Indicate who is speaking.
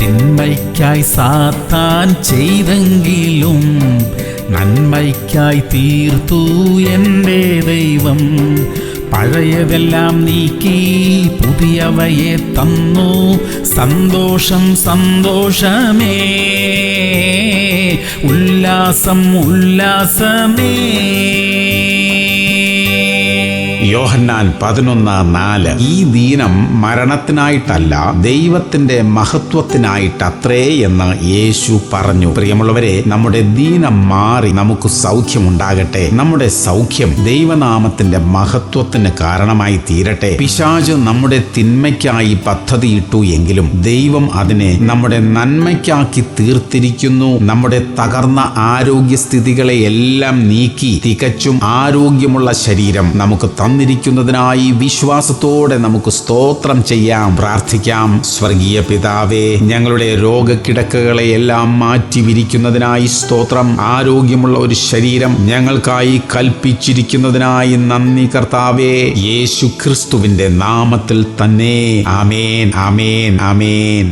Speaker 1: തിന്മയ്ക്കായി സാത്താൻ ചെയ്തെങ്കിലും നന്മയ്ക്കായി തീർത്തു എൻ്റെ ദൈവം. പഴയതെല്ലാം നീക്കി പുതിയവയെ തന്നു, സന്തോഷം സന്തോഷമേ, ഉല്ലാസം ഉല്ലാസമേ.
Speaker 2: യോഹന്നാൻ 11:4. ഈ ദീനം മരണത്തിനായിട്ടല്ല, ദൈവത്തിന്റെ മഹത്വത്തിനായിട്ടത്രേ എന്ന് യേശു പറഞ്ഞു. പ്രിയമുള്ളവരെ, നമ്മുടെ ദീനം മാറി നമുക്ക് സൗഖ്യമുണ്ടാകട്ടെ. നമ്മുടെ സൗഖ്യം ദൈവനാമത്തിന്റെ മഹത്വത്തിന് കാരണമായി തീരട്ടെ. പിശാച് നമ്മുടെ തിന്മയ്ക്കായി പദ്ധതിയിട്ടു എങ്കിലും ദൈവം അതിനെ നമ്മുടെ നന്മയ്ക്കാക്കി തീർത്തിരിക്കുന്നു. നമ്മുടെ തകർന്ന ആരോഗ്യസ്ഥിതികളെ എല്ലാം നീക്കി തികച്ചും ആരോഗ്യമുള്ള ശരീരം നമുക്ക് തന്നിരിക്കുന്നതിനായി വിശ്വാസത്തോടെ നമുക്ക് സ്തോത്രം ചെയ്യാം, പ്രാർത്ഥിക്കാം. സ്വർഗീയ പിതാവേ, ഞങ്ങളുടെ രോഗക്കിടക്കകളെ എല്ലാം മാറ്റി വിരിക്കുന്നതിനായി സ്തോത്രം. ആരോഗ്യമുള്ള ഒരു ശരീരം ഞങ്ങൾക്കായി കൽപ്പിച്ചിരിക്കുന്നതിനായി നന്ദി കർത്താവേ. യേശു ക്രിസ്തുവിന്റെ നാമത്തിൽ തന്നെ. ആമേൻ, ആമേൻ, ആമേൻ.